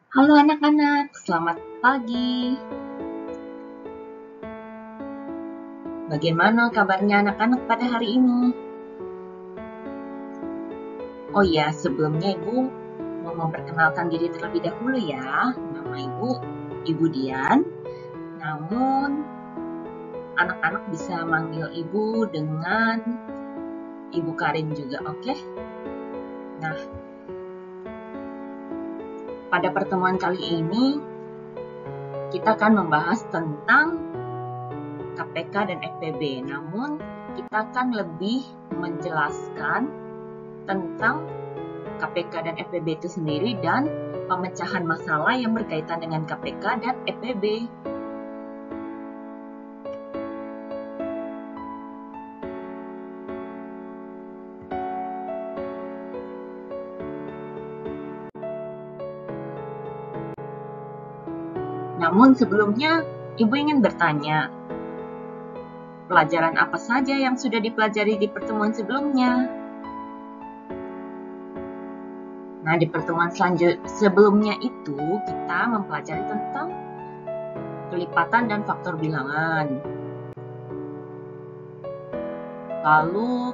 Halo anak-anak, selamat pagi. Bagaimana kabarnya anak-anak pada hari ini? Oh ya, sebelumnya Ibu mau memperkenalkan diri terlebih dahulu ya. Nama Ibu Dian. Namun, anak-anak bisa manggil Ibu dengan Ibu Karin juga, oke? Nah, pada pertemuan kali ini, kita akan membahas tentang KPK dan FPB. Namun, kita akan lebih menjelaskan tentang KPK dan FPB itu sendiri dan pemecahan masalah yang berkaitan dengan KPK dan FPB. Namun sebelumnya, Ibu ingin bertanya, pelajaran apa saja yang sudah dipelajari di pertemuan sebelumnya? Nah, di pertemuan sebelumnya itu, kita mempelajari tentang kelipatan dan faktor bilangan. Lalu,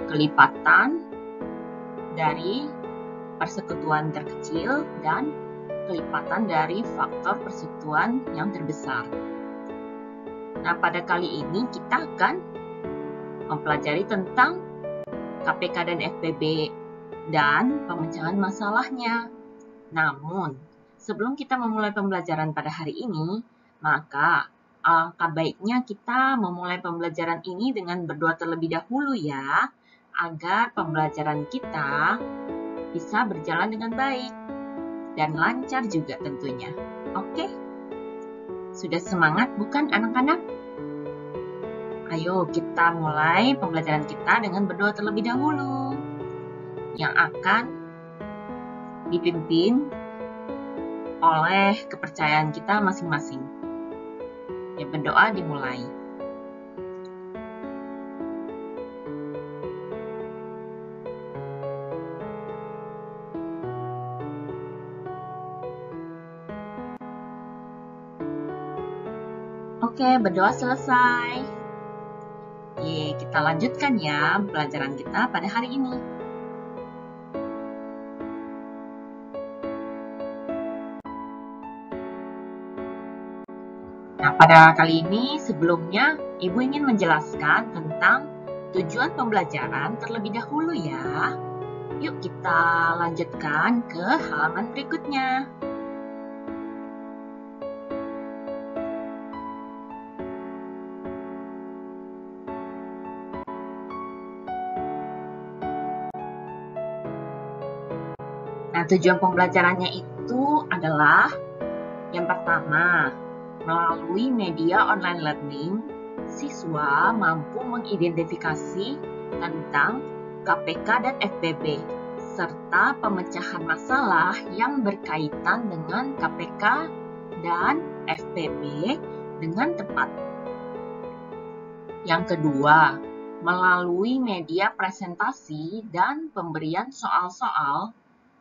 kelipatan dari persekutuan terkecil dan kelipatan dari faktor persekutuan yang terbesar. Nah, pada kali ini kita akan mempelajari tentang KPK dan FPB dan pemecahan masalahnya. Namun, sebelum kita memulai pembelajaran pada hari ini, maka alangkah baiknya kita memulai pembelajaran ini dengan berdoa terlebih dahulu ya, agar pembelajaran kita bisa berjalan dengan baik dan lancar juga tentunya. Oke? Sudah semangat bukan anak-anak? Ayo kita mulai pembelajaran kita dengan berdoa terlebih dahulu yang akan dipimpin oleh kepercayaan kita masing-masing. Ya, berdoa dimulai. Oke, berdoa selesai. Kita lanjutkan ya pelajaran kita pada hari ini. Nah, pada kali ini sebelumnya Ibu ingin menjelaskan tentang tujuan pembelajaran terlebih dahulu ya. Yuk kita lanjutkan ke halaman berikutnya. Nah, tujuan pembelajarannya itu adalah yang pertama, melalui media online learning, siswa mampu mengidentifikasi tentang KPK dan FPB, serta pemecahan masalah yang berkaitan dengan KPK dan FPB dengan tepat. Yang kedua, melalui media presentasi dan pemberian soal-soal,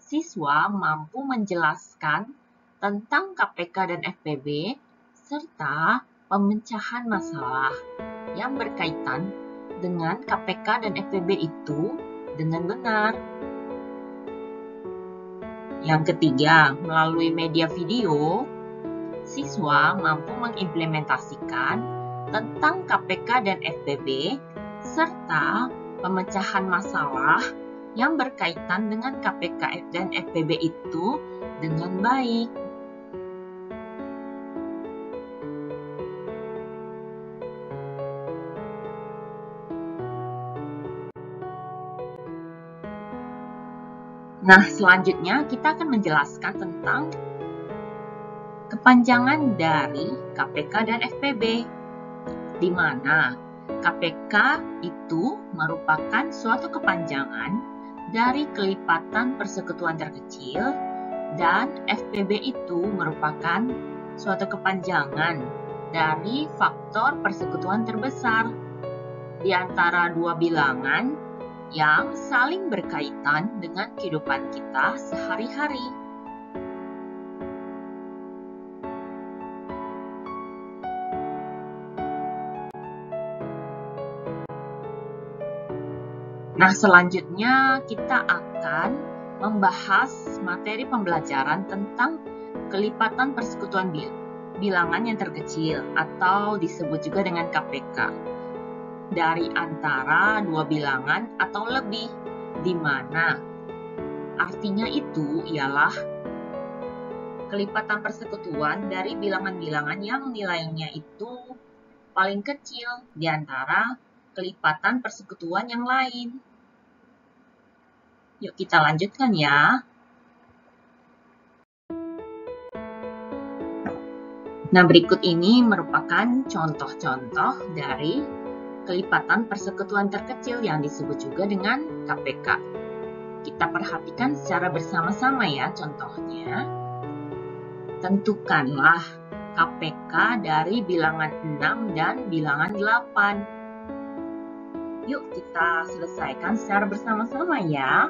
siswa mampu menjelaskan tentang KPK dan FPB serta pemecahan masalah yang berkaitan dengan KPK dan FPB itu dengan benar. Yang ketiga, melalui media video, siswa mampu mengimplementasikan tentang KPK dan FPB serta pemecahan masalah yang berkaitan dengan KPK dan FPB itu dengan baik. Nah, selanjutnya kita akan menjelaskan tentang kepanjangan dari KPK dan FPB, di mana KPK itu merupakan suatu kepanjangan dari kelipatan persekutuan terkecil dan FPB itu merupakan suatu kepanjangan dari faktor persekutuan terbesar di antara dua bilangan yang saling berkaitan dengan kehidupan kita sehari-hari. Nah, selanjutnya kita akan membahas materi pembelajaran tentang kelipatan persekutuan bilangan yang terkecil atau disebut juga dengan KPK dari antara dua bilangan atau lebih, di mana artinya itu ialah kelipatan persekutuan dari bilangan-bilangan yang nilainya itu paling kecil di antara kelipatan persekutuan yang lain. Yuk kita lanjutkan ya. Nah, berikut ini merupakan contoh-contoh dari kelipatan persekutuan terkecil yang disebut juga dengan KPK. Kita perhatikan secara bersama-sama ya contohnya. Tentukanlah KPK dari bilangan 6 dan bilangan 8. Yuk kita selesaikan secara bersama-sama ya.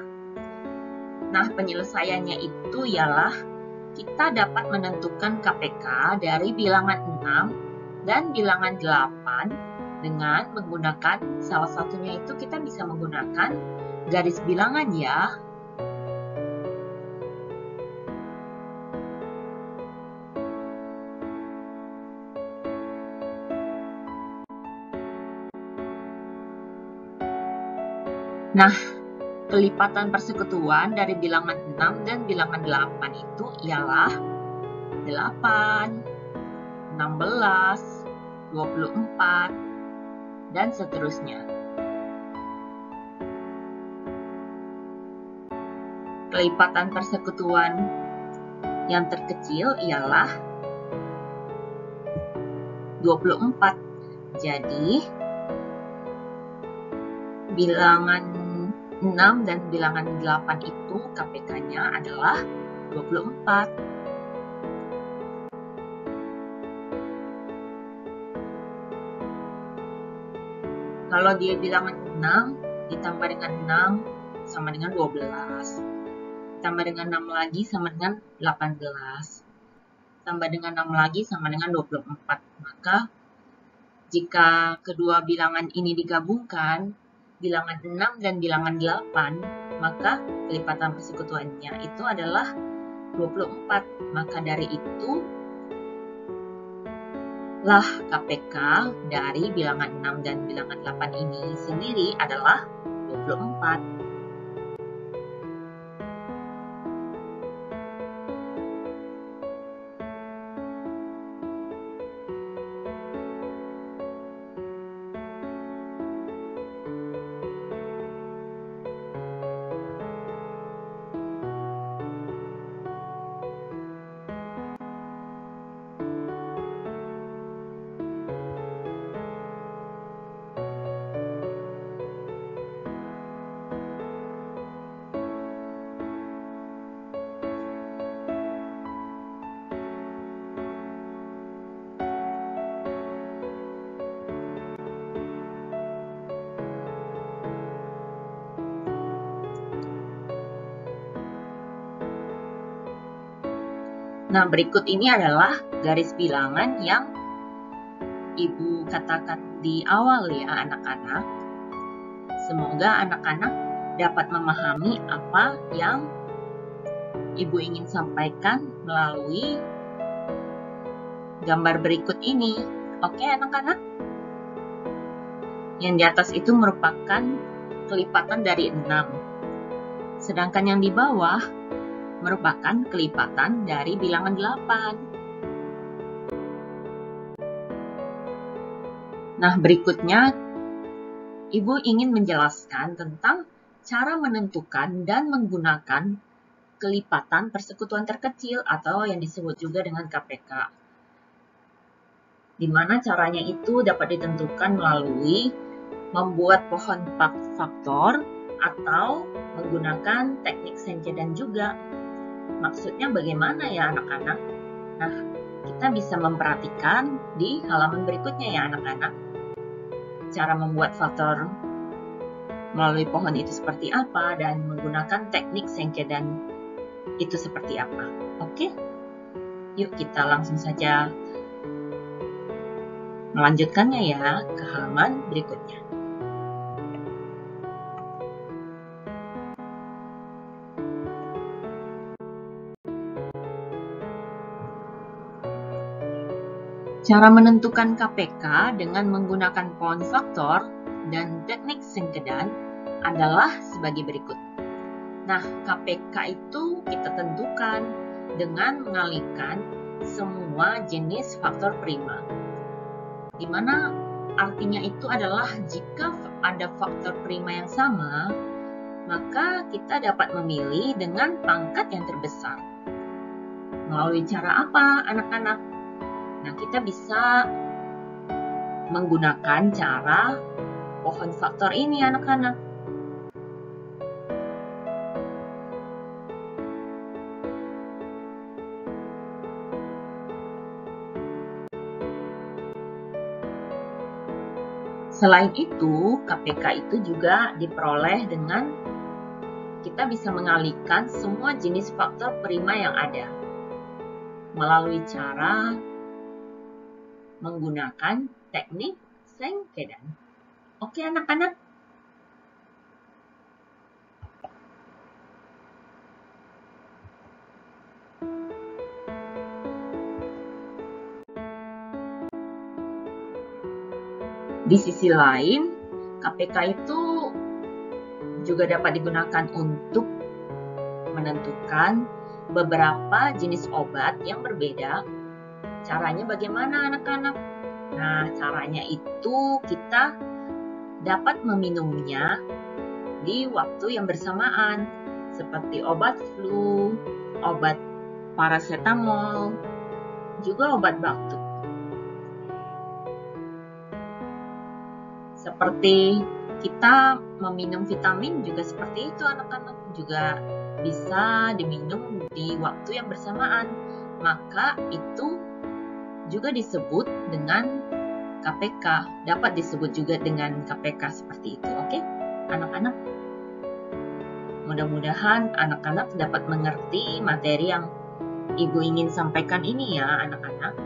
Nah, penyelesaiannya itu ialah kita dapat menentukan KPK dari bilangan 6 dan bilangan 8 dengan menggunakan salah satunya itu kita bisa menggunakan garis bilangan ya. Nah, kelipatan persekutuan dari bilangan 6 dan bilangan 8 itu ialah 8, 16, 24, dan seterusnya. Kelipatan persekutuan yang terkecil ialah 24. Jadi, bilangan 6 dan bilangan 8 itu KPK-nya adalah 24. Kalau dia bilangan 6 ditambah dengan 6 sama dengan 12. Tambah dengan 6 lagi sama dengan 18. Tambah dengan 6 lagi sama dengan 24. Maka jika kedua bilangan ini digabungkan, bilangan 6 dan bilangan 8, maka kelipatan persekutuannya itu adalah 24. Maka dari itu lah KPK dari bilangan 6 dan bilangan 8 ini sendiri adalah 24. Nah, berikut ini adalah garis bilangan yang Ibu katakan di awal ya anak-anak. Semoga anak-anak dapat memahami apa yang Ibu ingin sampaikan melalui gambar berikut ini. Oke anak-anak? Yang di atas itu merupakan kelipatan dari 6. Sedangkan yang di bawah merupakan kelipatan dari bilangan 8. Nah, berikutnya Ibu ingin menjelaskan tentang cara menentukan dan menggunakan kelipatan persekutuan terkecil atau yang disebut juga dengan KPK. Di mana caranya itu dapat ditentukan melalui membuat pohon faktor atau menggunakan teknik Saint-Gaudens juga. Maksudnya bagaimana ya anak-anak? Nah, kita bisa memperhatikan di halaman berikutnya ya anak-anak. Cara membuat faktor melalui pohon itu seperti apa dan menggunakan teknik Saint-Gaudens itu seperti apa. Oke? Yuk kita langsung saja melanjutkannya ya ke halaman berikutnya. Cara menentukan KPK dengan menggunakan pohon faktor dan teknik sengkedan adalah sebagai berikut. Nah, KPK itu kita tentukan dengan mengalihkan semua jenis faktor prima. Di mana artinya itu adalah jika ada faktor prima yang sama, maka kita dapat memilih dengan pangkat yang terbesar. Melalui cara apa, anak-anak? Nah, kita bisa menggunakan cara pohon faktor ini, anak-anak. Selain itu, KPK itu juga diperoleh dengan kita bisa mengalihkan semua jenis faktor prima yang ada melalui cara menggunakan teknik sengkedan. Oke, anak-anak? Di sisi lain, KPK itu juga dapat digunakan untuk menentukan beberapa jenis obat yang berbeda. Caranya bagaimana, anak-anak? Nah, caranya itu kita dapat meminumnya di waktu yang bersamaan, seperti obat flu, obat paracetamol, juga obat batuk. Seperti kita meminum vitamin juga seperti itu, anak-anak, juga bisa diminum di waktu yang bersamaan. Maka itu juga disebut dengan KPK, dapat disebut juga dengan KPK seperti itu. Oke, anak-anak? Mudah-mudahan anak-anak dapat mengerti materi yang Ibu ingin sampaikan ini ya, anak-anak.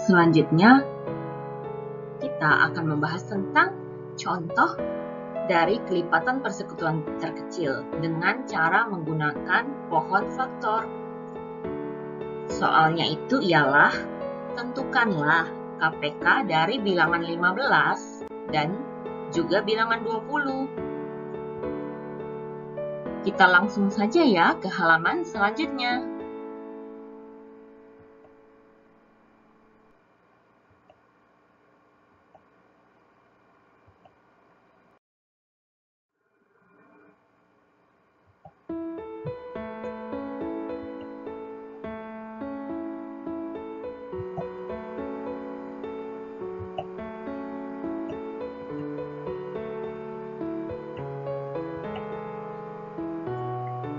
Selanjutnya, kita akan membahas tentang contoh dari kelipatan persekutuan terkecil dengan cara menggunakan pohon faktor. Soalnya itu ialah, tentukanlah KPK dari bilangan 15 dan juga bilangan 20. Kita langsung saja ya ke halaman selanjutnya.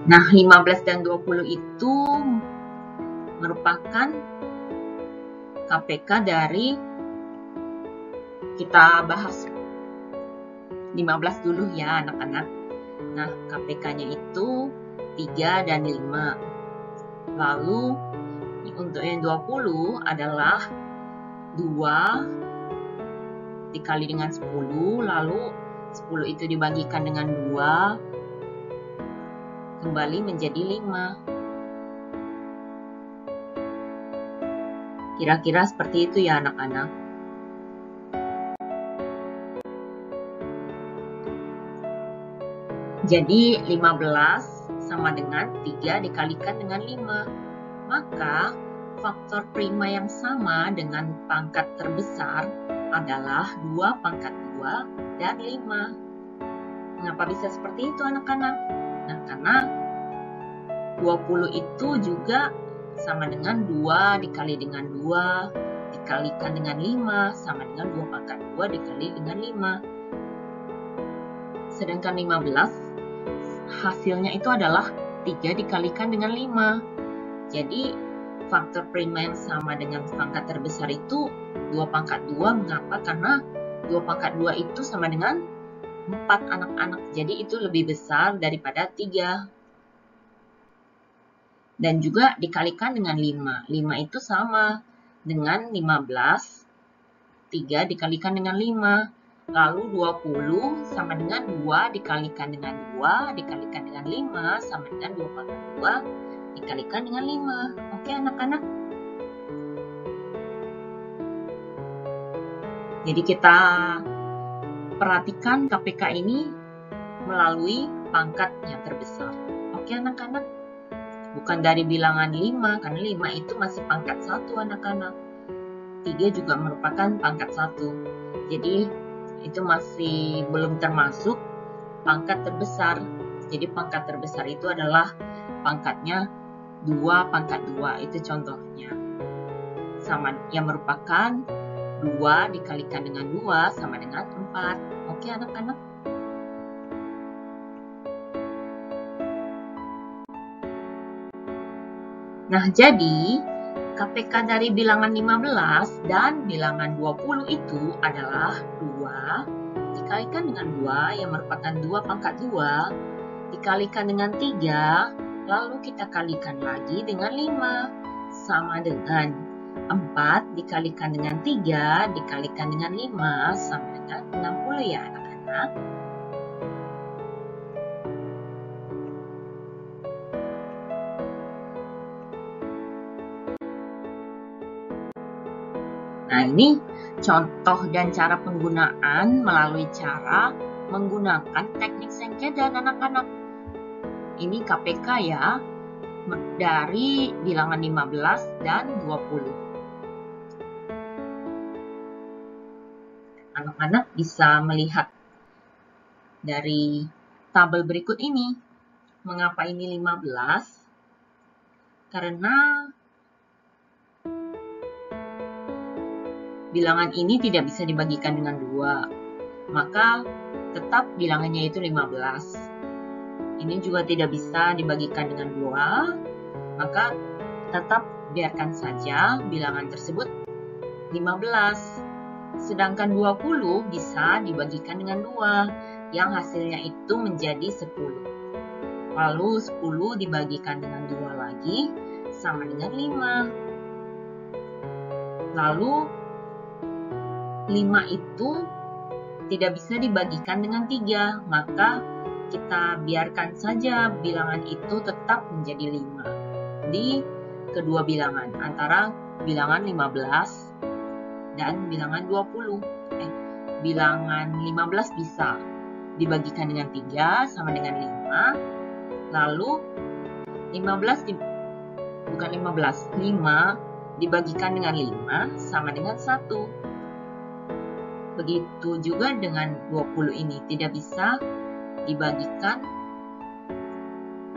Nah, 15 dan 20 itu merupakan KPK dari, kita bahas 15 dulu ya anak-anak. Nah, KPK-nya itu 3 dan 5. Lalu, untuk yang 20 adalah 2 dikali dengan 10, lalu 10 itu dibagikan dengan 2, kembali menjadi 5. Kira-kira seperti itu ya anak-anak. Jadi 15 sama dengan 3 dikalikan dengan 5. Maka faktor prima yang sama dengan pangkat terbesar adalah 2 pangkat 2 dan 5. Mengapa bisa seperti itu anak-anak? Nah, karena 20 itu juga sama dengan 2 dikali dengan 2 dikalikan dengan 5 sama dengan 2 pangkat 2 dikali dengan 5. Sedangkan 15 hasilnya itu adalah 3 dikalikan dengan 5. Jadi faktor prima yang sama dengan pangkat terbesar itu 2 pangkat 2. Mengapa? Karena 2 pangkat 2 itu sama dengan 4 anak-anak. Jadi itu lebih besar daripada 3. Dan juga dikalikan dengan 5. 5 itu sama dengan 15 3 dikalikan dengan 5. Lalu 20 sama dengan 2 dikalikan dengan 2 dikalikan dengan 5 sama dengan 2 pangkat 2 dikalikan dengan 5. Oke anak-anak? Jadi kita perhatikan KPK ini melalui pangkat yang terbesar. Oke anak-anak? Bukan dari bilangan 5, karena 5 itu masih pangkat 1 anak-anak. 3 juga merupakan pangkat 1. Jadi itu masih belum termasuk pangkat terbesar. Jadi pangkat terbesar itu adalah pangkatnya 2 pangkat 2. Itu contohnya. Sama yang merupakan 2 dikalikan dengan 2 sama dengan 4. Oke anak-anak? Nah, jadi KPK dari bilangan 15 dan bilangan 20 itu adalah 2 dikalikan dengan 2 yang merupakan 2 pangkat 2 dikalikan dengan 3, lalu kita kalikan lagi dengan 5 sama dengan 4 dikalikan dengan 3 dikalikan dengan 5 sama dengan 60 ya anak-anak. Nah, ini contoh dan cara penggunaan melalui cara menggunakan teknik sengketa anak-anak. Ini KPK ya, dari bilangan 15 dan 20. Anak-anak bisa melihat dari tabel berikut ini. Mengapa ini 15? Karena bilangan ini tidak bisa dibagikan dengan 2, maka tetap bilangannya itu 15. Ini juga tidak bisa dibagikan dengan 2, maka tetap biarkan saja bilangan tersebut 15. Sedangkan 20 bisa dibagikan dengan 2, yang hasilnya itu menjadi 10. Lalu 10 dibagikan dengan 2 lagi, sama dengan 5. Lalu 5 itu tidak bisa dibagikan dengan 3, maka kita biarkan saja bilangan itu tetap menjadi 5 di kedua bilangan, antara bilangan 15 dan bilangan 20. Bilangan 15 bisa dibagikan dengan 3 sama dengan 5, lalu 5 dibagikan dengan 5 sama dengan 1. Begitu juga dengan 20 ini, tidak bisa dibagikan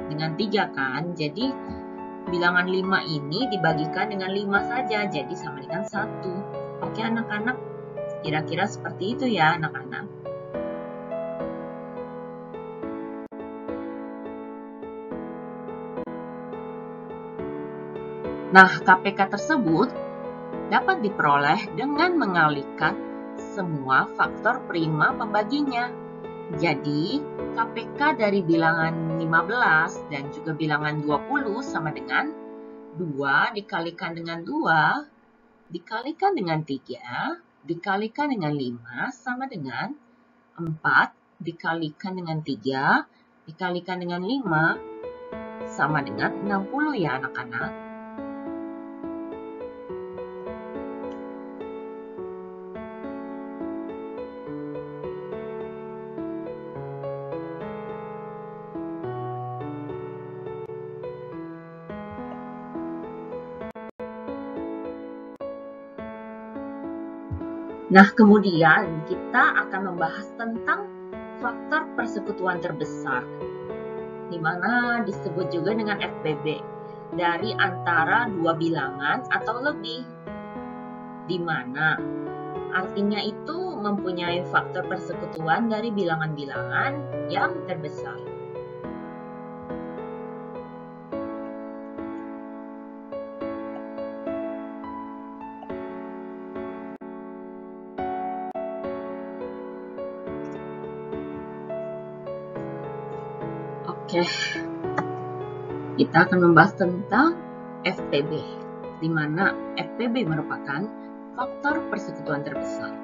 dengan 3 kan. Jadi bilangan 5 ini dibagikan dengan 5 saja, jadi sama dengan 1. Oke anak-anak, kira-kira seperti itu ya anak-anak. Nah, KPK tersebut dapat diperoleh dengan mengalihkan semua faktor prima pembaginya. Jadi, KPK dari bilangan 15 dan juga bilangan 20 sama dengan 2 dikalikan dengan 2, dikalikan dengan 3, dikalikan dengan 5, sama dengan 4 dikalikan dengan 3, dikalikan dengan 5, sama dengan 60 ya anak-anak. Nah, kemudian kita akan membahas tentang faktor persekutuan terbesar, di mana disebut juga dengan FPB, dari antara dua bilangan atau lebih, di mana artinya itu mempunyai faktor persekutuan dari bilangan-bilangan yang terbesar. Oke, kita akan membahas tentang FPB, di mana FPB merupakan faktor persekutuan terbesar.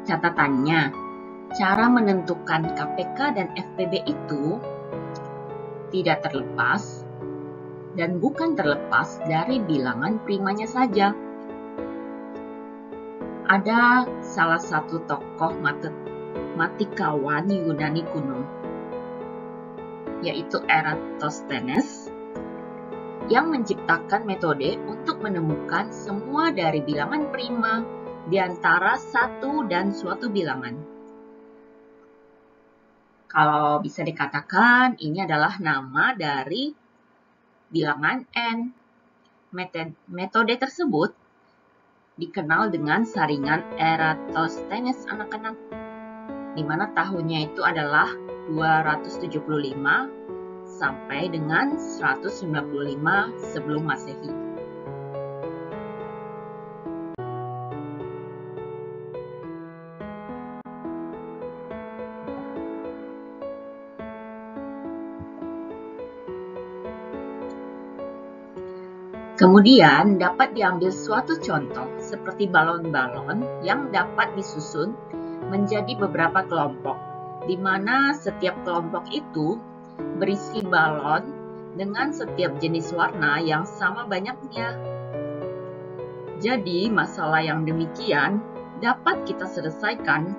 Catatannya, cara menentukan KPK dan FPB itu tidak terlepas dan bukan terlepas dari bilangan primanya saja. Ada salah satu tokoh matematikawan Yunani kuno, yaitu Eratosthenes, yang menciptakan metode untuk menemukan semua dari bilangan prima di antara satu dan suatu bilangan. Kalau bisa dikatakan, ini adalah nama dari bilangan n. Metode tersebut dikenal dengan saringan Eratosthenes anak-anak, di mana tahunnya itu adalah 275 sampai dengan 195 sebelum Masehi. Kemudian dapat diambil suatu contoh seperti balon-balon yang dapat disusun menjadi beberapa kelompok, di mana setiap kelompok itu berisi balon dengan setiap jenis warna yang sama banyaknya. Jadi, masalah yang demikian dapat kita selesaikan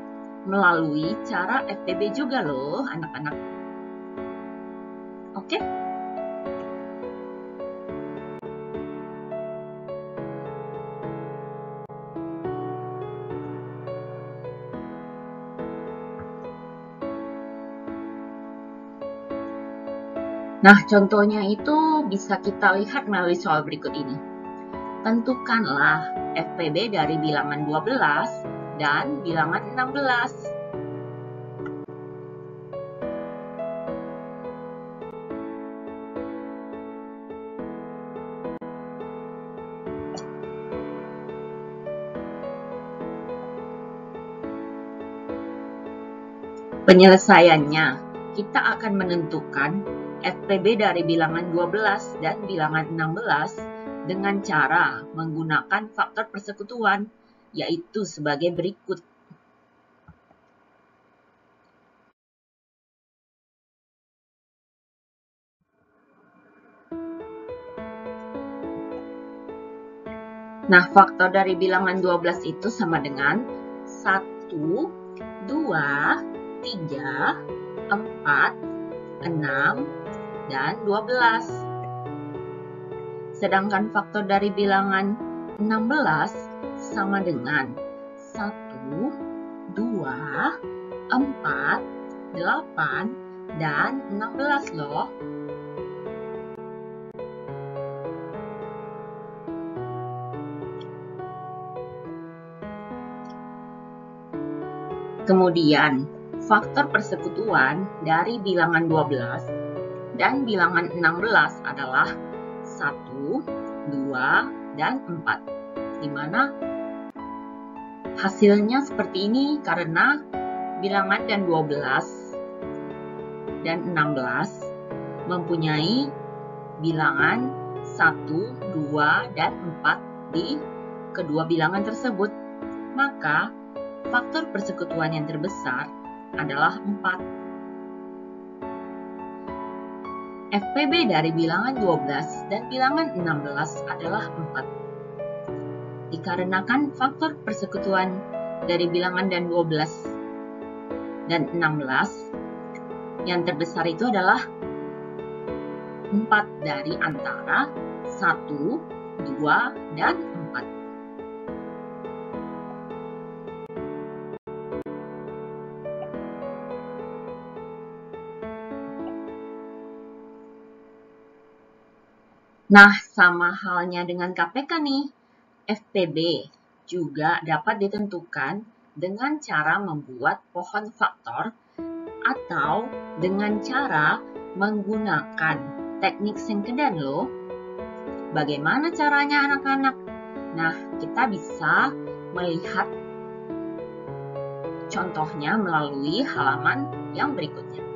melalui cara FPB juga loh, anak-anak. Oke? Nah, contohnya itu bisa kita lihat melalui soal berikut ini. Tentukanlah FPB dari bilangan 12 dan bilangan 16. Penyelesaiannya, kita akan menentukan FPB dari bilangan 12 dan bilangan 16 dengan cara menggunakan faktor persekutuan, yaitu sebagai berikut. Nah, faktor dari bilangan 12 itu sama dengan 1, 2, 3, 4, 6, dan 12. Sedangkan faktor dari bilangan 16 sama dengan 1, 2, 4, 8, dan 16 loh. Kemudian, faktor persekutuan dari bilangan 12 dan bilangan 16 adalah 1, 2, dan 4. Di mana hasilnya seperti ini karena bilangan dan 12 dan 16 mempunyai bilangan 1, 2, dan 4 di kedua bilangan tersebut. Maka faktor persekutuan yang terbesar adalah 4. FPB dari bilangan 12 dan bilangan 16 adalah 4. Dikarenakan faktor persekutuan dari bilangan dan 12 dan 16 yang terbesar itu adalah 4 dari antara 1, 2, dan 4. Nah, sama halnya dengan KPK nih, FPB juga dapat ditentukan dengan cara membuat pohon faktor atau dengan cara menggunakan teknik sengkedan loh. Bagaimana caranya anak-anak? Nah, kita bisa melihat contohnya melalui halaman yang berikutnya.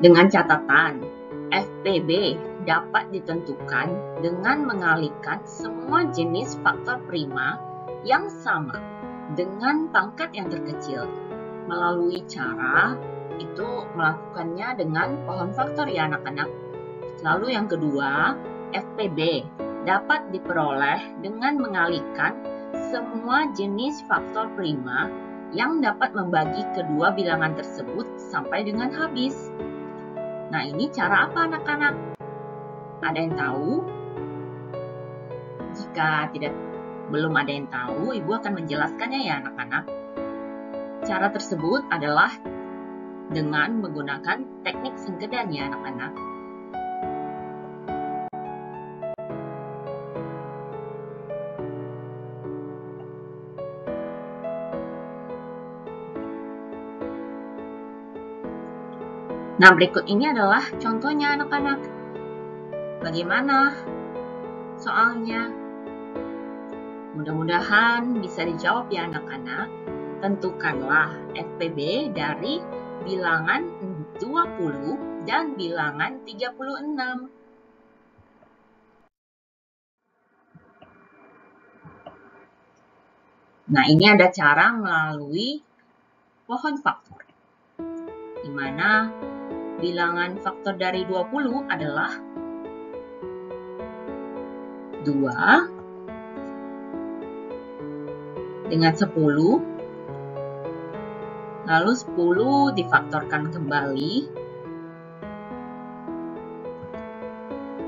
Dengan catatan, FPB dapat ditentukan dengan mengalihkan semua jenis faktor prima yang sama dengan pangkat yang terkecil. Melalui cara itu melakukannya dengan pohon faktor ya anak-anak. Lalu yang kedua, FPB dapat diperoleh dengan mengalihkan semua jenis faktor prima yang dapat membagi kedua bilangan tersebut sampai dengan habis. Nah, ini cara apa anak-anak? Ada yang tahu? Jika belum ada yang tahu, Ibu akan menjelaskannya ya anak-anak. Cara tersebut adalah dengan menggunakan teknik sengkedan ya anak-anak. Nah, berikut ini adalah contohnya anak-anak. Bagaimana soalnya? Mudah-mudahan bisa dijawab ya anak-anak. Tentukanlah FPB dari bilangan 20 dan bilangan 36. Nah, ini ada cara melalui pohon faktor, di mana bilangan faktor dari 20 adalah 2 dengan 10, lalu 10 difaktorkan kembali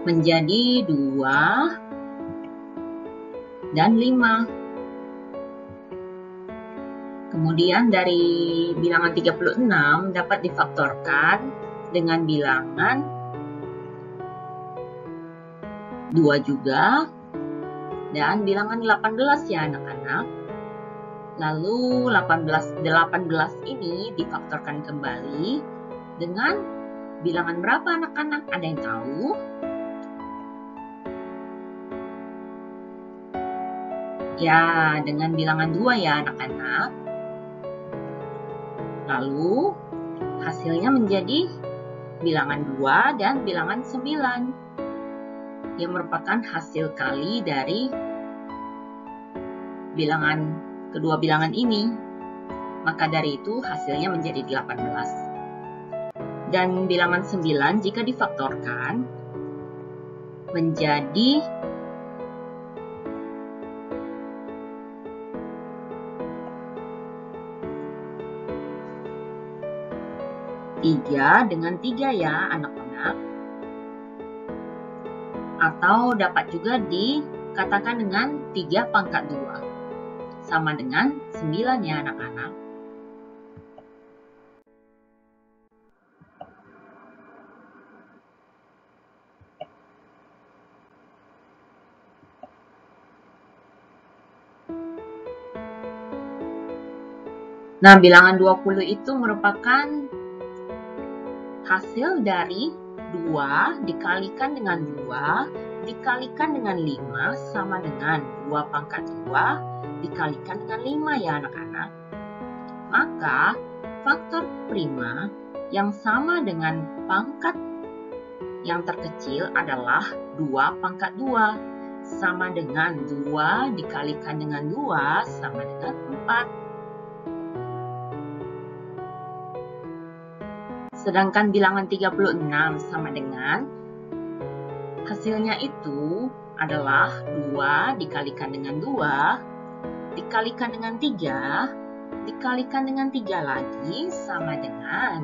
menjadi 2 dan 5. Kemudian dari bilangan 36 dapat difaktorkan dengan bilangan 2 juga dan bilangan 18 ya anak-anak. Lalu 18 ini difaktorkan kembali dengan bilangan berapa anak-anak? Ada yang tahu? Ya, dengan bilangan 2 ya anak-anak. Lalu hasilnya menjadi bilangan 2 dan bilangan 9 yang merupakan hasil kali dari kedua bilangan ini. Maka dari itu hasilnya menjadi 18. Dan bilangan 9 jika difaktorkan menjadi 3 dengan 3 ya anak-anak. Atau dapat juga dikatakan dengan 3 pangkat 2. Sama dengan 9 ya anak-anak. Nah, bilangan 20 itu merupakan hasil dari 2 dikalikan dengan 2 dikalikan dengan 5 sama dengan 2 pangkat 2 dikalikan dengan 5 ya anak-anak. Maka faktor prima yang sama dengan pangkat yang terkecil adalah 2 pangkat 2 sama dengan 2 dikalikan dengan 2 sama dengan 4. Sedangkan bilangan 36 sama dengan hasilnya itu adalah 2 dikalikan dengan 2 dikalikan dengan 3 dikalikan dengan 3 lagi sama dengan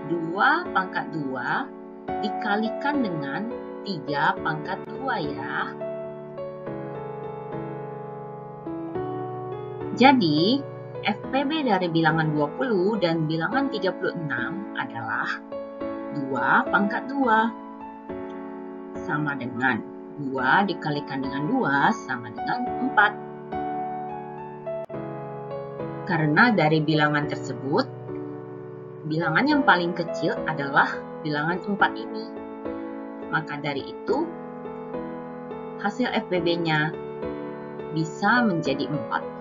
2 pangkat 2 dikalikan dengan 3 pangkat 2 ya. Jadi FPB dari bilangan 20 dan bilangan 36 adalah 2 pangkat 2 sama dengan 2 dikalikan dengan 2 sama dengan 4. Karena dari bilangan tersebut, bilangan yang paling kecil adalah bilangan 4 ini. Maka dari itu, hasil FPB-nya bisa menjadi 4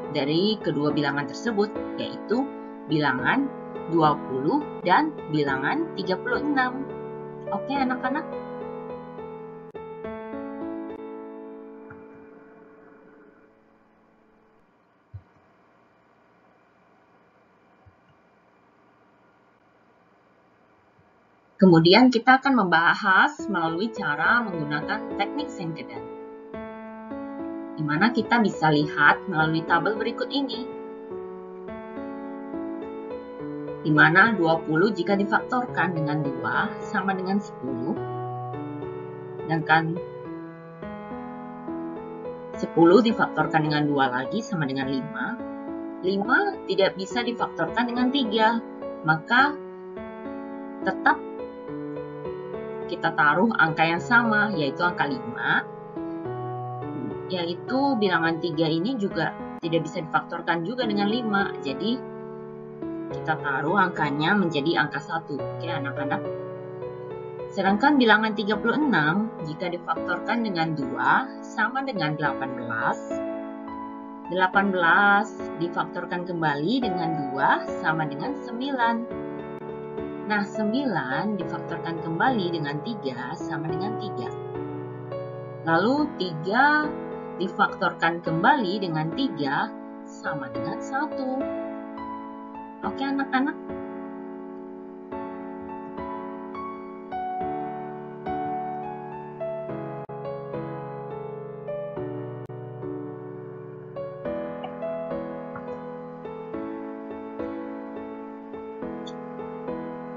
dari kedua bilangan tersebut, yaitu bilangan 20, dan bilangan 36. Oke anak-anak? Kemudian kita akan membahas melalui cara menggunakan teknik Saint-Gaudens, di mana kita bisa lihat melalui tabel berikut ini, di mana 20 jika difaktorkan dengan 2 sama dengan 10, sedangkan 10 difaktorkan dengan 2 lagi sama dengan 5. 5 tidak bisa difaktorkan dengan 3, maka tetap kita taruh angka yang sama, yaitu angka 5, yaitu bilangan 3 ini juga tidak bisa difaktorkan juga dengan 5, jadi kita taruh angkanya menjadi angka 1. Oke anak-anak? Sedangkan bilangan 36 jika difaktorkan dengan 2 sama dengan 18. 18 difaktorkan kembali dengan 2 sama dengan 9. Nah, 9 difaktorkan kembali dengan 3 sama dengan 3. Lalu 3 difaktorkan kembali dengan 3 sama dengan 1. Oke anak-anak?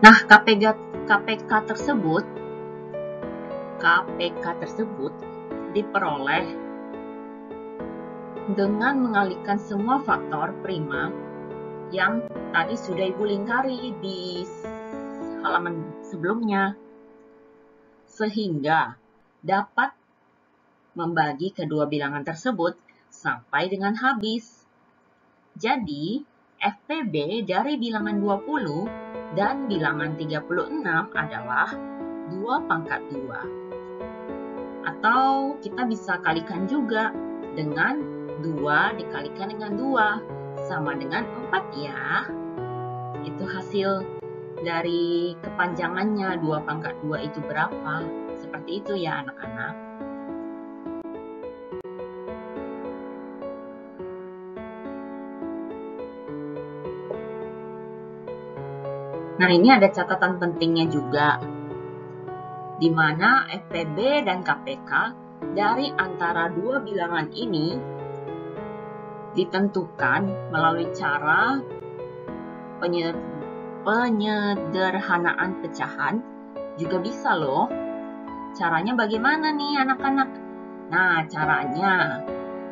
Nah, KPK tersebut diperoleh dengan mengalihkan semua faktor prima yang tadi sudah Ibu lingkari di halaman sebelumnya, sehingga dapat membagi kedua bilangan tersebut sampai dengan habis. Jadi, FPB dari bilangan 20 dan bilangan 36 adalah 2 pangkat 2. Atau kita bisa kalikan juga dengan 2 dikalikan dengan 2 sama dengan 4 ya. Itu hasil dari kepanjangannya 2 pangkat 2 itu berapa. Seperti itu ya anak-anak. Nah, ini ada catatan pentingnya juga, di mana FPB dan KPK dari antara dua bilangan ini ditentukan melalui cara penyederhanaan pecahan. Juga bisa loh. Caranya bagaimana nih anak-anak? Nah, caranya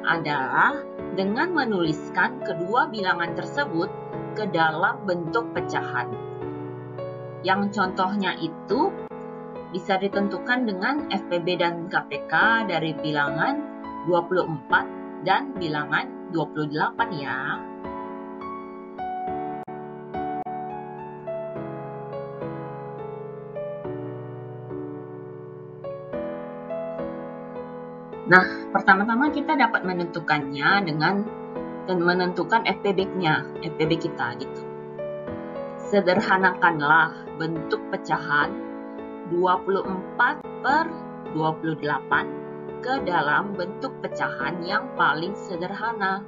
adalah dengan menuliskan kedua bilangan tersebut ke dalam bentuk pecahan. Yang contohnya itu bisa ditentukan dengan FPB dan KPK dari bilangan 24 dan bilangan 28 ya. Nah, pertama-tama kita dapat menentukannya dengan menentukan FPB-nya, FPB kita gitu. Sederhanakanlah bentuk pecahan 24/28 ke dalam bentuk pecahan yang paling sederhana.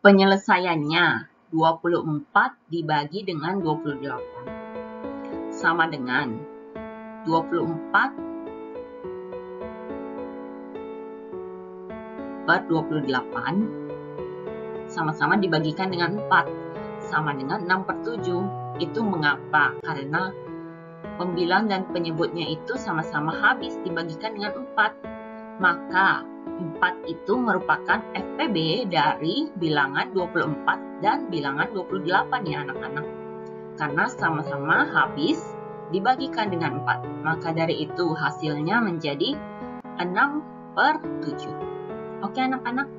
Penyelesaiannya 24 dibagi dengan 28 sama dengan 24 per 28 sama-sama dibagikan dengan 4 sama dengan 6/7. Itu mengapa? Karena pembilang dan penyebutnya itu sama-sama habis dibagikan dengan 4. Maka 4 itu merupakan FPB dari bilangan 24 dan bilangan 28 ya anak-anak. Karena sama-sama habis dibagikan dengan 4. Maka dari itu hasilnya menjadi 6/7. Oke anak-anak?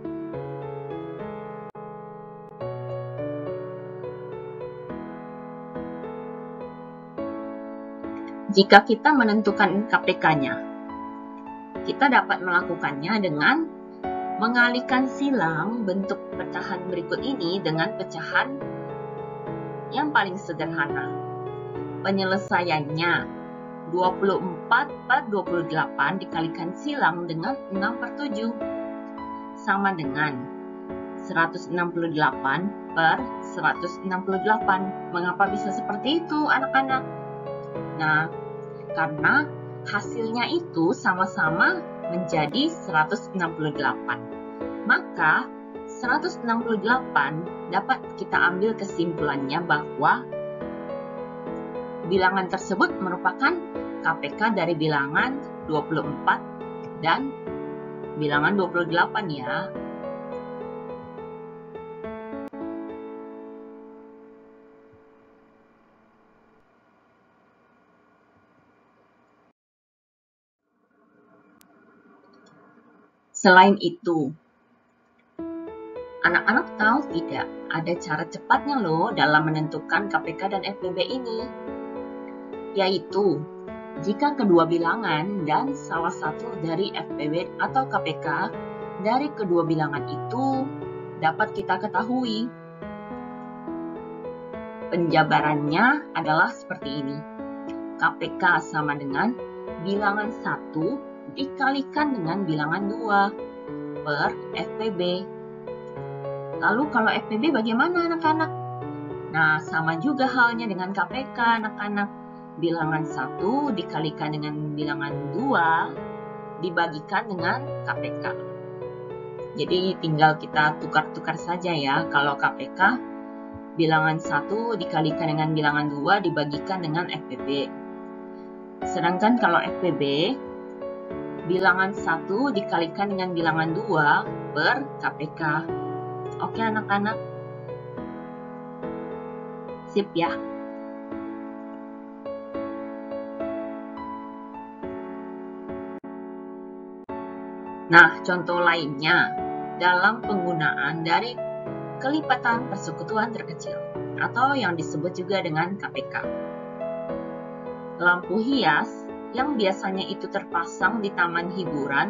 Jika kita menentukan KPK-nya, Kita dapat melakukannya dengan mengalihkan silang bentuk pecahan berikut ini dengan pecahan yang paling sederhana. Penyelesaiannya 24/28 dikalikan silang dengan 6/7 sama dengan 168/168. Mengapa bisa seperti itu, anak-anak? Nah, karena hasilnya itu sama-sama menjadi 168. Maka 168 dapat kita ambil kesimpulannya bahwa bilangan tersebut merupakan KPK dari bilangan 24 dan bilangan 28 ya. Selain itu, anak-anak tahu tidak, ada cara cepatnya loh dalam menentukan KPK dan FPB ini. Yaitu, jika kedua bilangan dan salah satu dari FPB atau KPK dari kedua bilangan itu dapat kita ketahui. Penjabarannya adalah seperti ini. KPK sama dengan bilangan 1 dikalikan dengan bilangan 2 per FPB. Lalu kalau FPB bagaimana anak-anak? Nah, sama juga halnya dengan KPK anak-anak. Bilangan 1 dikalikan dengan bilangan 2 dibagikan dengan KPK. Jadi tinggal kita tukar-tukar saja ya. Kalau KPK, bilangan 1 dikalikan dengan bilangan 2 dibagikan dengan FPB. Sedangkan kalau FPB, bilangan 1 dikalikan dengan bilangan 2 per KPK. Oke anak-anak? Sip ya? Nah, contoh lainnya dalam penggunaan dari kelipatan persekutuan terkecil atau yang disebut juga dengan KPK. Lampu hias yang biasanya itu terpasang di taman hiburan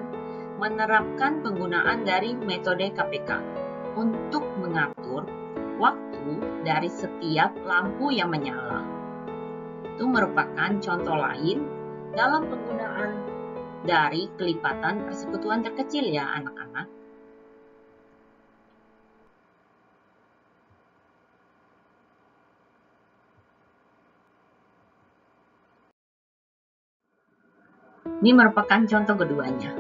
menerapkan penggunaan dari metode KPK untuk mengatur waktu dari setiap lampu yang menyala. Itu merupakan contoh lain dalam penggunaan dari kelipatan persekutuan terkecil ya anak-anak. Ini merupakan contoh keduanya.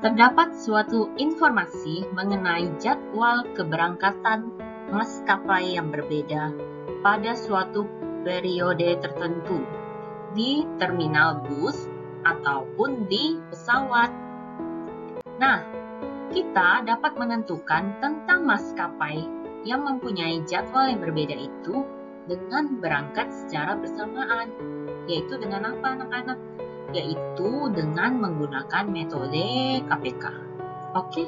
Terdapat suatu informasi mengenai jadwal keberangkatan maskapai yang berbeda pada suatu periode tertentu di terminal bus ataupun di pesawat. Nah, kita dapat menentukan tentang maskapai yang mempunyai jadwal yang berbeda itu dengan berangkat secara bersamaan. Yaitu dengan apa anak-anak? Yaitu dengan menggunakan metode KPK. Oke?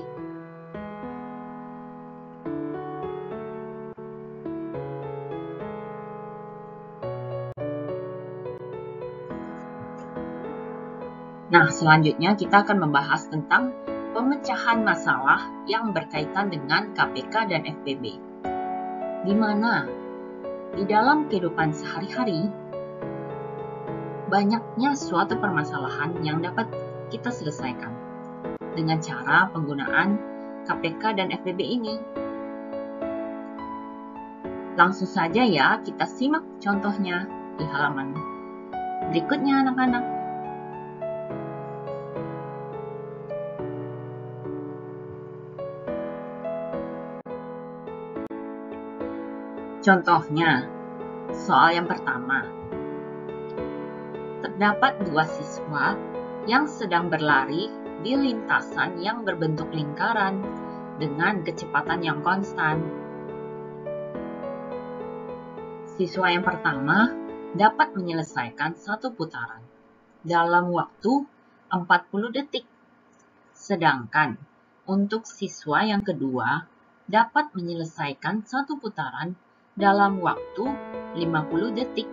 Nah, selanjutnya kita akan membahas tentang pemecahan masalah yang berkaitan dengan KPK dan FPB. Di mana di dalam kehidupan sehari-hari banyaknya suatu permasalahan yang dapat kita selesaikan dengan cara penggunaan KPK dan FPB ini. Langsung saja ya, kita simak contohnya di halaman berikutnya anak-anak. Contohnya, soal yang pertama. Terdapat dua siswa yang sedang berlari di lintasan yang berbentuk lingkaran dengan kecepatan yang konstan. Siswa yang pertama dapat menyelesaikan satu putaran dalam waktu 40 detik. Sedangkan untuk siswa yang kedua dapat menyelesaikan satu putaran dalam waktu 50 detik.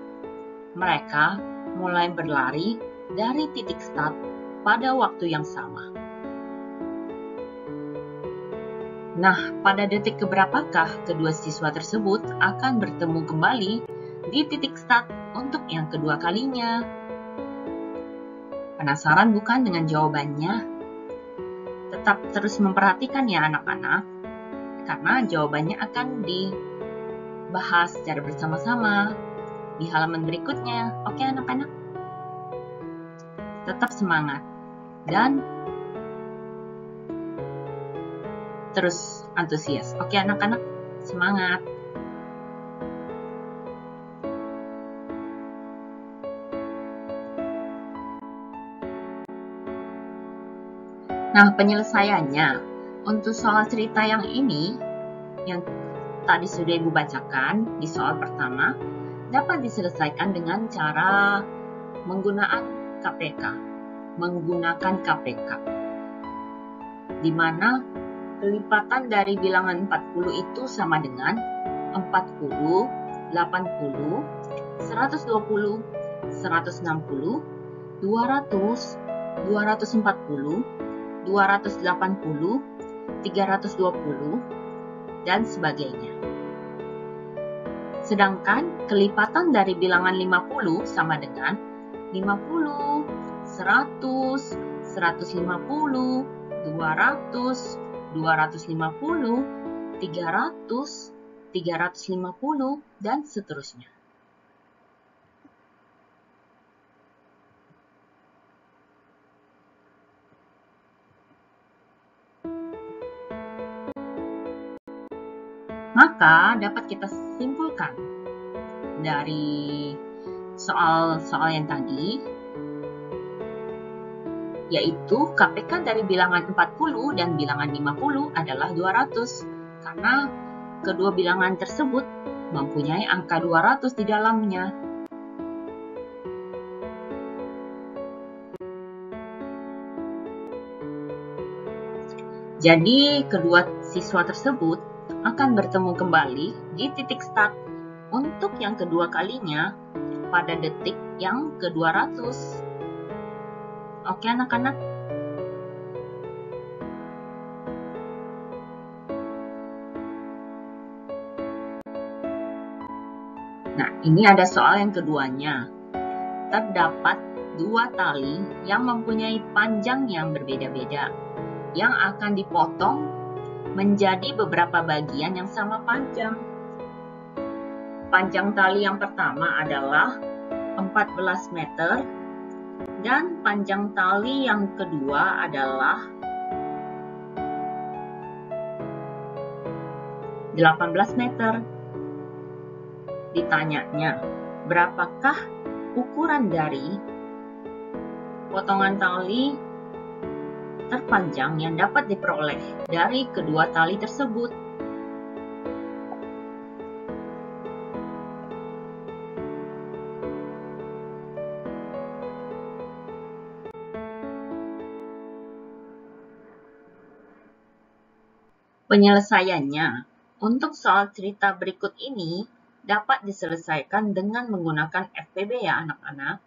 Mereka mulai berlari dari titik start pada waktu yang sama. Nah, pada detik keberapakah kedua siswa tersebut akan bertemu kembali di titik start untuk yang kedua kalinya? Penasaran bukan dengan jawabannya? Tetap terus memperhatikan ya anak-anak, karena jawabannya akan dibahas secara bersama-sama di halaman berikutnya. Oke anak-anak? Tetap semangat dan terus antusias. Oke anak-anak, semangat. Nah, penyelesaiannya untuk soal cerita yang ini, yang tadi sudah Ibu bacakan di soal pertama, dapat diselesaikan dengan cara menggunakan KPK, di mana kelipatan dari bilangan 40 itu sama dengan 40, 80, 120, 160, 200, 240, 280, 320, dan sebagainya. Sedangkan kelipatan dari bilangan 50 sama dengan 50, 100, 150, 200, 250, 300, 350, dan seterusnya. Maka dapat kita simpulkan dari soal-soal yang tadi, yaitu KPK dari bilangan 40 dan bilangan 50 adalah 200, karena kedua bilangan tersebut mempunyai angka 200 di dalamnya. Jadi, kedua siswa tersebut akan bertemu kembali di titik start untuk yang kedua kalinya pada detik yang ke-200. Oke anak-anak? Nah, ini ada soal yang keduanya. Terdapat dua tali yang mempunyai panjang yang berbeda-beda, yang akan dipotong menjadi beberapa bagian yang sama panjang. Panjang tali yang pertama adalah 14 meter dan panjang tali yang kedua adalah 18 meter. Ditanyanya, berapakah ukuran dari potongan tali terpanjang yang dapat diperoleh dari kedua tali tersebut? Penyelesaiannya untuk soal cerita berikut ini dapat diselesaikan dengan menggunakan FPB ya anak-anak,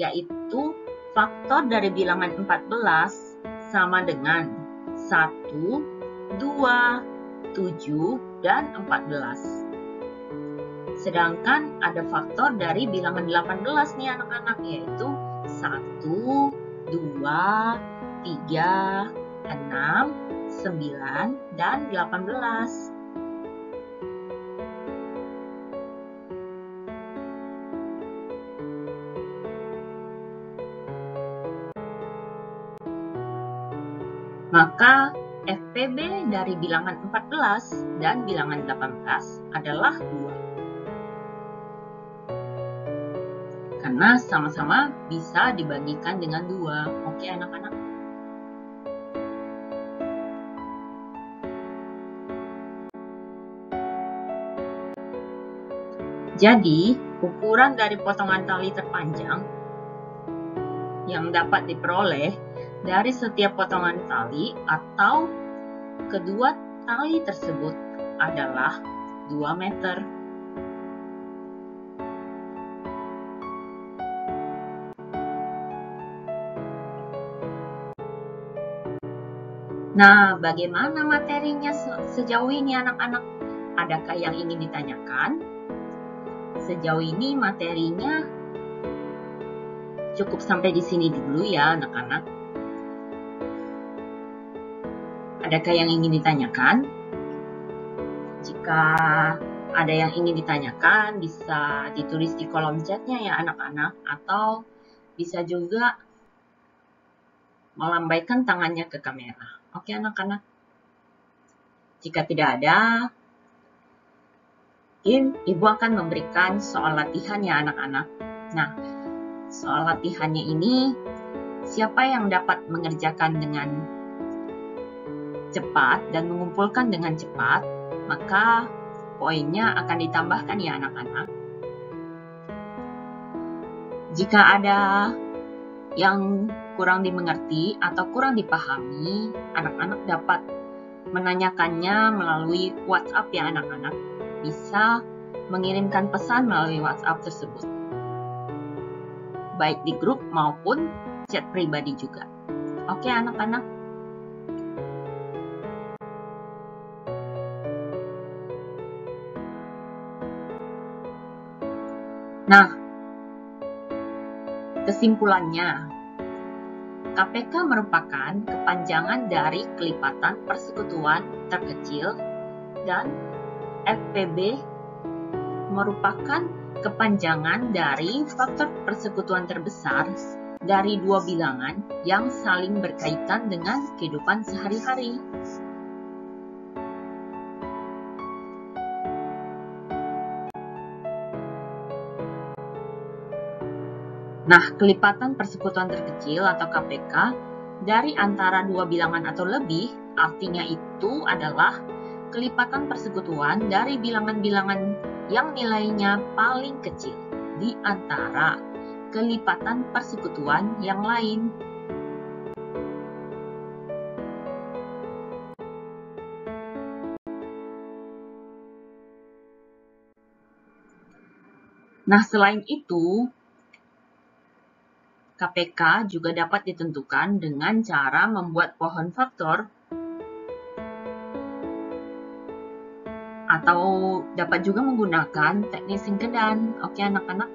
yaitu faktor dari bilangan 14 sama dengan 1, 2, 7, dan 14. Sedangkan ada faktor dari bilangan 18 nih anak-anak, yaitu 1, 2, 3, 6, 9, dan 18. Maka FPB dari bilangan 14 dan bilangan 18 adalah 2. Karena sama-sama bisa dibagikan dengan 2. Oke anak-anak? Jadi, ukuran dari potongan tali terpanjang yang dapat diperoleh dari setiap potongan tali atau kedua tali tersebut adalah 2 meter. Nah, bagaimana materinya sejauh ini anak-anak? Adakah yang ingin ditanyakan? Sejauh ini materinya cukup sampai di sini dulu ya anak-anak. Adakah yang ingin ditanyakan? Jika ada yang ingin ditanyakan, bisa ditulis di kolom chatnya ya anak-anak, atau bisa juga melambaikan tangannya ke kamera. Oke anak-anak? Jika tidak ada, Ibu akan memberikan soal latihan ya anak-anak. Nah, soal latihannya ini, siapa yang dapat mengerjakan dengan cepat dan mengumpulkan dengan cepat, maka poinnya akan ditambahkan ya anak-anak. Jika ada yang kurang dimengerti atau kurang dipahami, anak-anak dapat menanyakannya melalui WhatsApp ya anak-anak. Bisa mengirimkan pesan melalui WhatsApp tersebut, baik di grup maupun chat pribadi juga. Oke anak-anak? Nah, kesimpulannya, KPK merupakan kepanjangan dari kelipatan persekutuan terkecil dan FPB merupakan kepanjangan dari faktor persekutuan terbesar dari dua bilangan yang saling berkaitan dengan kehidupan sehari-hari. Nah, kelipatan persekutuan terkecil atau KPK dari antara dua bilangan atau lebih, artinya itu adalah kelipatan persekutuan dari bilangan-bilangan yang nilainya paling kecil di antara kelipatan persekutuan yang lain. Nah, selain itu, KPK juga dapat ditentukan dengan cara membuat pohon faktor atau dapat juga menggunakan teknik singkedan. Oke anak-anak,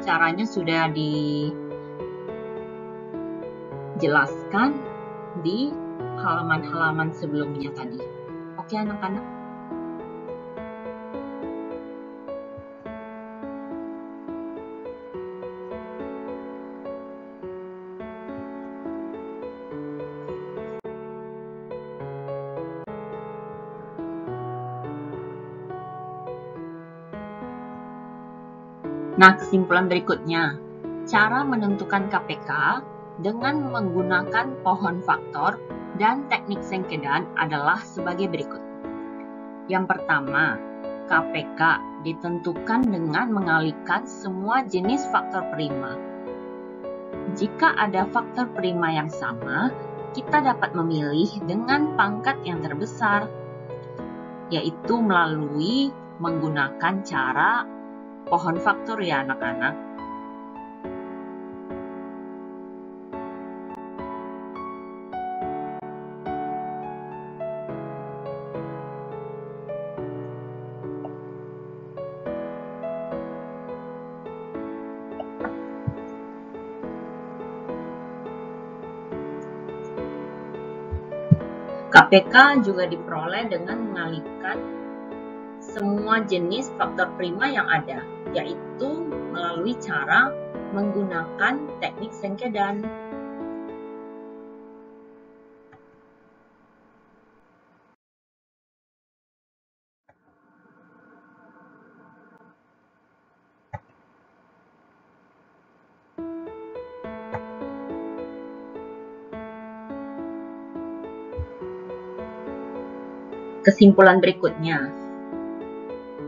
caranya sudah dijelaskan di halaman-halaman sebelumnya tadi. Oke anak-anak. Nah, kesimpulan berikutnya, cara menentukan KPK dengan menggunakan pohon faktor dan teknik sengkedan adalah sebagai berikut. Yang pertama, KPK ditentukan dengan mengalihkan semua jenis faktor prima. Jika ada faktor prima yang sama, kita dapat memilih dengan pangkat yang terbesar, yaitu melalui menggunakan cara pohon faktor ya anak-anak. KPK juga diperoleh dengan mengalihkan semua jenis faktor prima yang ada, yaitu melalui cara menggunakan teknik sengkedan. Kesimpulan berikutnya,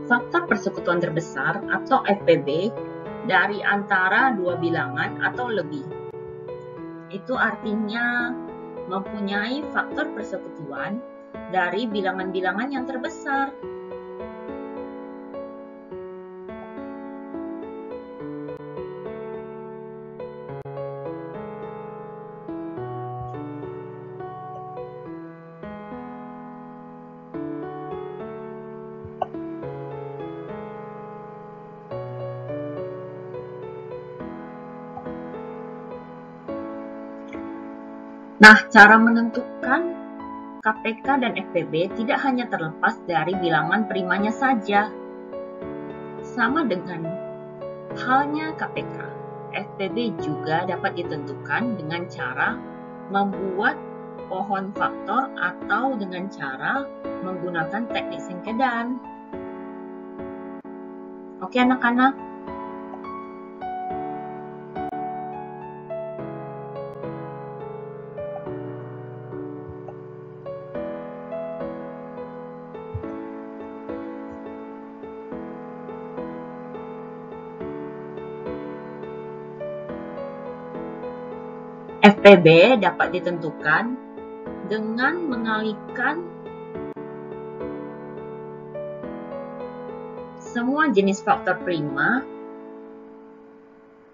faktor persekutuan terbesar atau FPB dari antara dua bilangan atau lebih. Itu artinya mempunyai faktor persekutuan dari bilangan-bilangan yang terbesar. Nah, cara menentukan KPK dan FPB tidak hanya terlepas dari bilangan primanya saja. Sama dengan halnya KPK, FPB juga dapat ditentukan dengan cara membuat pohon faktor atau dengan cara menggunakan teknik sengkedan. Oke anak-anak? FPB dapat ditentukan dengan mengalihkan semua jenis faktor prima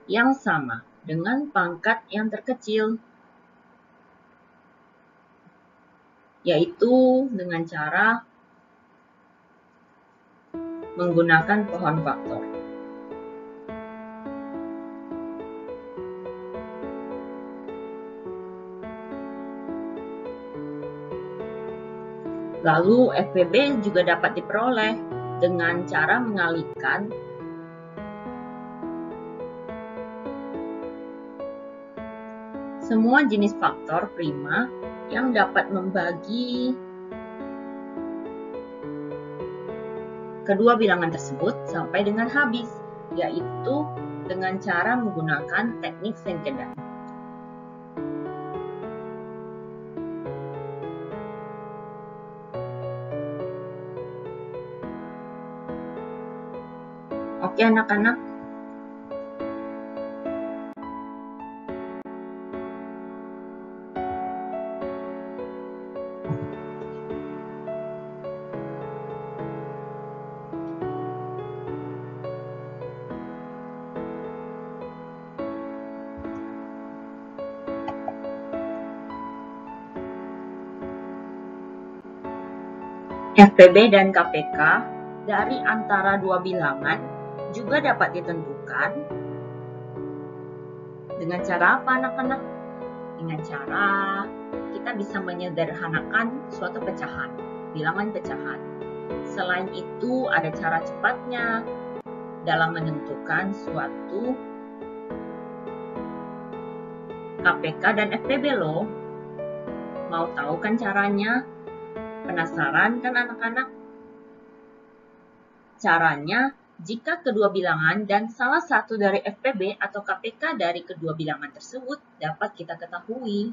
yang sama dengan pangkat yang terkecil, yaitu dengan cara menggunakan pohon faktor. Lalu FPB juga dapat diperoleh dengan cara mengalihkan semua jenis faktor prima yang dapat membagi kedua bilangan tersebut sampai dengan habis, yaitu dengan cara menggunakan teknik sengkedan. Oke anak-anak? FPB dan KPK dari antara dua bilangan juga dapat ditentukan dengan cara apa anak-anak? Dengan cara kita bisa menyederhanakan suatu pecahan, bilangan pecahan. Selain itu ada cara cepatnya dalam menentukan suatu KPK dan FPB loh. Mau tahu kan caranya? Penasaran kan anak-anak? Caranya, jika kedua bilangan dan salah satu dari FPB atau KPK dari kedua bilangan tersebut dapat kita ketahui.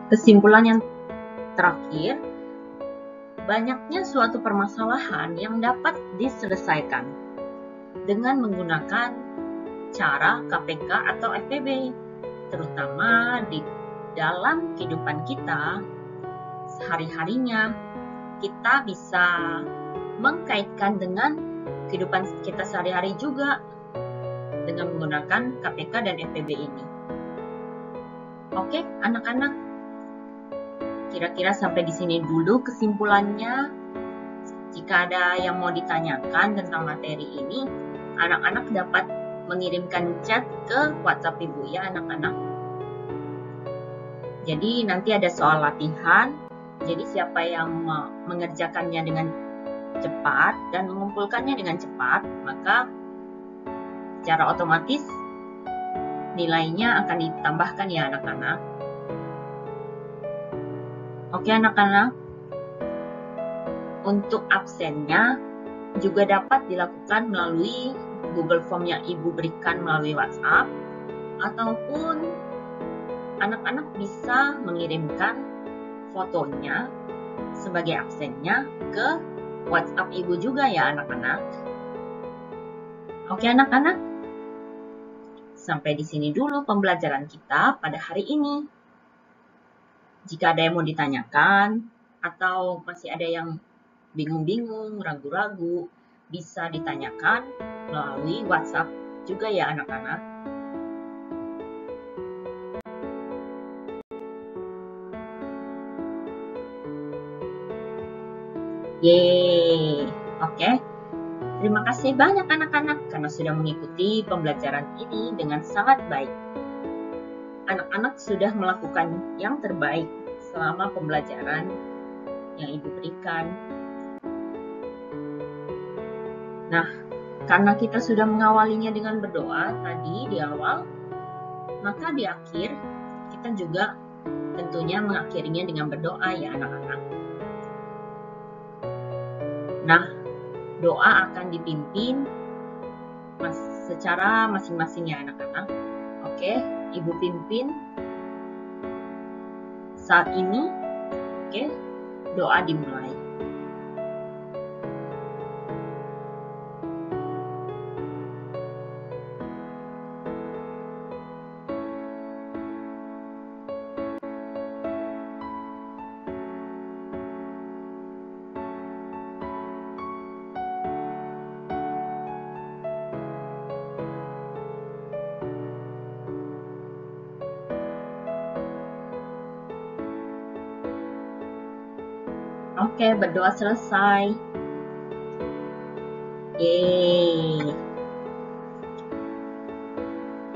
Kesimpulan yang terakhir, banyaknya suatu permasalahan yang dapat diselesaikan dengan menggunakan cara KPK atau FPB, terutama di dalam kehidupan kita sehari-harinya. Kita bisa mengkaitkan dengan kehidupan kita sehari-hari juga dengan menggunakan KPK dan FPB ini. Oke, anak-anak? Kira-kira sampai di sini dulu kesimpulannya. Jika ada yang mau ditanyakan tentang materi ini, anak-anak dapat mengirimkan chat ke WhatsApp Ibu ya anak-anak. Jadi nanti ada soal latihan, jadi siapa yang mengerjakannya dengan cepat dan mengumpulkannya dengan cepat, maka secara otomatis nilainya akan ditambahkan ya anak-anak. Oke anak-anak, untuk absennya juga dapat dilakukan melalui Google Form yang Ibu berikan melalui WhatsApp, ataupun anak-anak bisa mengirimkan fotonya sebagai absennya ke WhatsApp Ibu juga ya anak-anak. Oke anak-anak, sampai di sini dulu pembelajaran kita pada hari ini. Jika ada yang mau ditanyakan atau masih ada yang bingung-bingung, ragu-ragu, bisa ditanyakan melalui WhatsApp juga ya anak-anak. Yeay. Oke. Terima kasih banyak anak-anak karena sudah mengikuti pembelajaran ini dengan sangat baik. Anak-anak sudah melakukan yang terbaik selama pembelajaran yang Ibu berikan. Nah, karena kita sudah mengawalinya dengan berdoa tadi di awal, maka di akhir kita juga tentunya mengakhirinya dengan berdoa ya anak-anak. Nah, doa akan dipimpin secara masing-masing ya anak-anak. Oke, Ibu pimpin saat ini. Oke, doa dimulai. Oke, berdoa selesai. Yeay.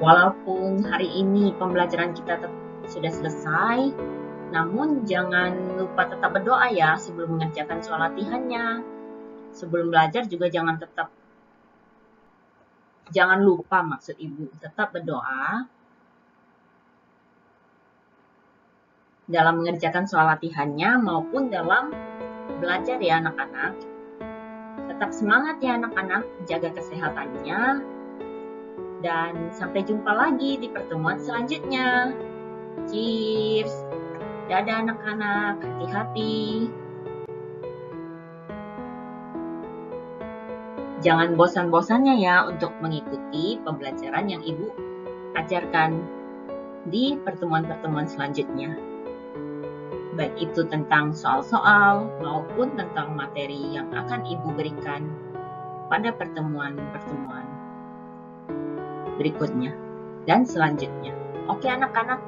Walaupun hari ini pembelajaran kita sudah selesai, namun jangan lupa tetap berdoa ya sebelum mengerjakan soal latihannya. Sebelum belajar juga jangan lupa maksud Ibu, tetap berdoa dalam mengerjakan soal latihannya maupun dalam belajar ya anak-anak. Tetap semangat ya anak-anak, jaga kesehatannya, dan sampai jumpa lagi di pertemuan selanjutnya. Cheers! Dadah anak-anak, hati-hati. Jangan bosan-bosannya ya untuk mengikuti pembelajaran yang Ibu ajarkan di pertemuan-pertemuan selanjutnya. Baik itu tentang soal-soal maupun tentang materi yang akan Ibu berikan pada pertemuan-pertemuan berikutnya dan selanjutnya. Oke anak-anak,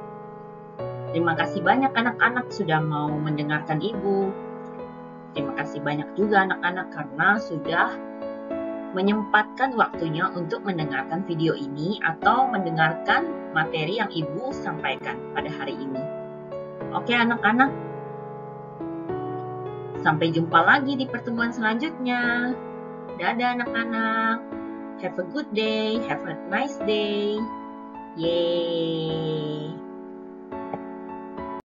terima kasih banyak anak-anak sudah mau mendengarkan Ibu. Terima kasih banyak juga anak-anak karena sudah menyempatkan waktunya untuk mendengarkan video ini atau mendengarkan materi yang Ibu sampaikan pada hari ini. Oke anak-anak, sampai jumpa lagi di pertemuan selanjutnya. Dadah anak-anak, have a good day, have a nice day. Yeay.